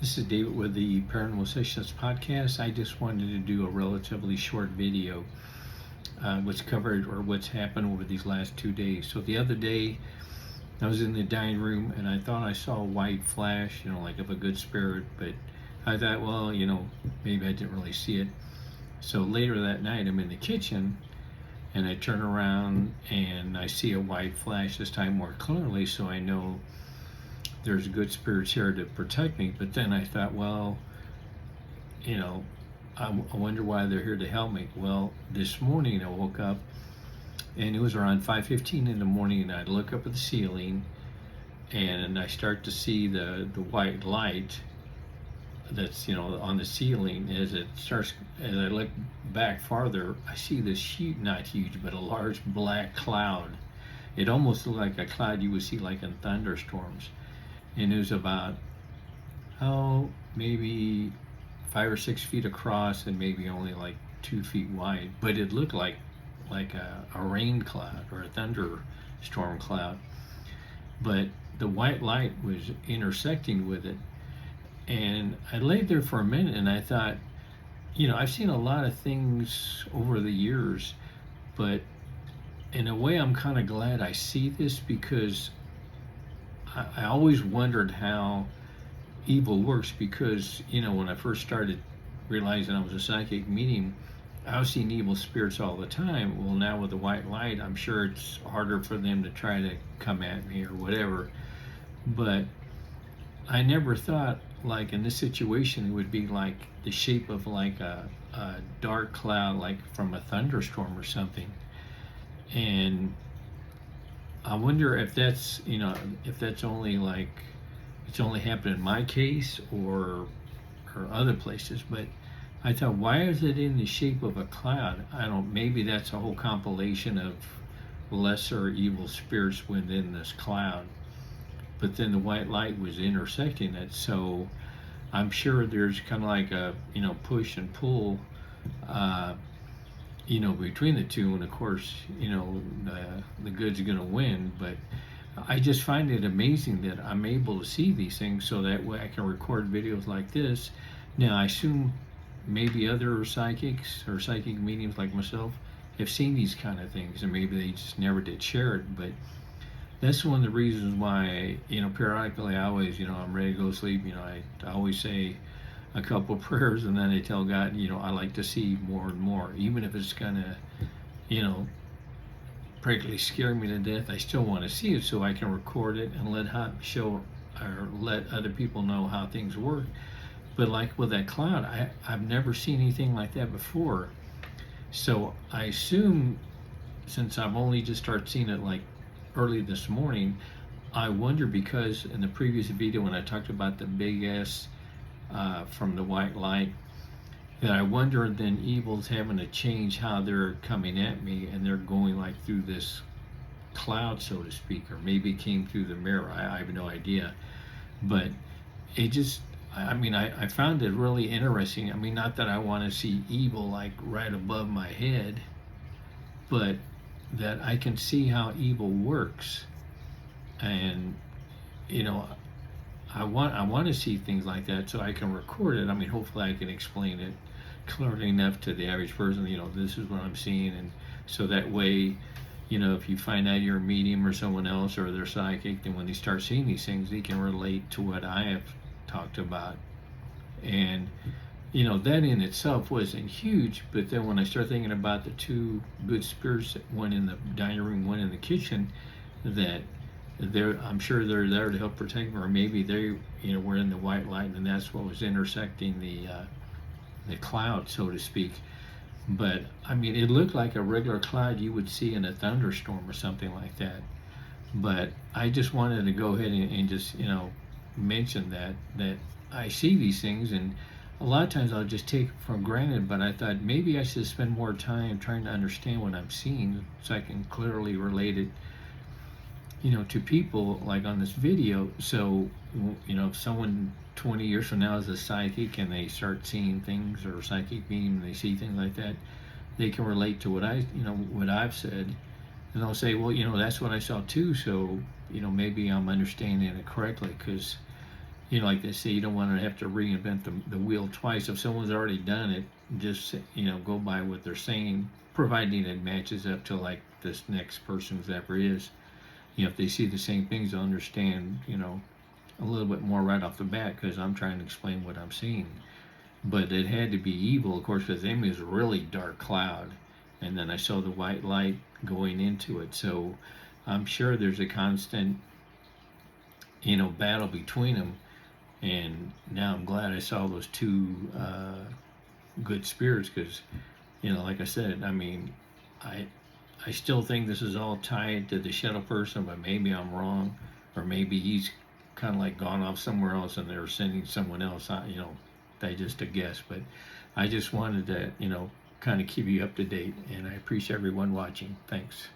This is David with the Paranormal-Activity podcast. I just wanted to do a relatively short video, what's covered or what's happened over these last 2 days. So the other day, I was in the dining room and I thought I saw a white flash, like of a good spirit, but I thought, well, maybe I didn't really see it. So later that night, I'm in the kitchen and I turn around and I see a white flash, this time more clearly, so I know there's good spirits here to protect me. But then I thought, well, I wonder why they're here to help me. Well, this morning I woke up and it was around 5:15 in the morning, and I look up at the ceiling and I start to see the white light that's on the ceiling. As I look back farther, I see this huge, not huge, but a large black cloud. It almost looked like a cloud you would see like in thunderstorms. And it was about, maybe 5 or 6 feet across and maybe only like 2 feet wide. But it looked like a rain cloud or a thunderstorm cloud. But the white light was intersecting with it. And I laid there for a minute and I thought, I've seen a lot of things over the years, but in a way I'm kind of glad I see this, because I always wondered how evil works, because when I first started realizing I was a psychic medium, I was seeing evil spirits all the time. Well, now with the white light, I'm sure it's harder for them to try to come at me or whatever. But I never thought, like in this situation, it would be like the shape of like a dark cloud, like from a thunderstorm or something. And I wonder if that's only like it's only happened in my case or other places. But I thought, why is it in the shape of a cloud? Maybe that's a whole compilation of lesser evil spirits within this cloud. But then the white light was intersecting it, so I'm sure there's kind of like a push and pull between the two, and of course, the good's going to win. But I just find it amazing that I'm able to see these things, so that way I can record videos like this. Now, I assume maybe other psychics or psychic mediums like myself have seen these kind of things, and maybe they just never did share it. But that's one of the reasons why, periodically I always, I'm ready to go to sleep. I always say a couple prayers, and then I tell God, I like to see more and more, even if it's gonna, practically scare me to death. I still want to see it so I can record it and let other people know how things work. But like with that cloud, I've never seen anything like that before. So I assume, since I've only just started seeing it like early this morning, I wonder, because in the previous video when I talked about the big S from the white light, that I wonder then evil's having to change how they're coming at me, and they're going like through this cloud, so to speak, or maybe it came through the mirror. I have no idea. But it just, I found it really interesting. Not that I want to see evil like right above my head, but that I can see how evil works. And I want to see things like that so I can record it. Hopefully I can explain it clearly enough to the average person, this is what I'm seeing. And so that way, if you find out you're a medium or someone else or they're psychic, then when they start seeing these things, they can relate to what I have talked about. And that in itself wasn't huge, but then when I start thinking about the two good spirits, one in the dining room, one in the kitchen, that I'm sure they're there to help protect me, or maybe they were in the white light and that's what was intersecting the cloud, so to speak. But it looked like a regular cloud you would see in a thunderstorm or something like that. But I just wanted to go ahead and just mention that I see these things, and a lot of times I'll just take it for granted. But I thought maybe I should spend more time trying to understand what I'm seeing so I can clearly relate it to people like on this video. So if someone 20 years from now is a psychic and they start seeing things, or psychic medium, and they see things like that, they can relate to what I've said, and they'll say, well, that's what I saw too. So maybe I'm understanding it correctly, because like they say, you don't want to have to reinvent the wheel twice. If someone's already done it, just, go by what they're saying, providing it matches up to like this next person's ever is. If they see the same things, they'll understand, a little bit more right off the bat, because I'm trying to explain what I'm seeing. But it had to be evil, of course, because it was a really dark cloud. And then I saw the white light going into it. So I'm sure there's a constant, battle between them. And now I'm glad I saw those two good spirits, because, like I said, I mean, I still think this is all tied to the shadow person, but maybe I'm wrong, or maybe he's kind of like gone off somewhere else and they're sending someone else. That's just a guess. But I just wanted to, kind of keep you up to date, and I appreciate everyone watching. Thanks.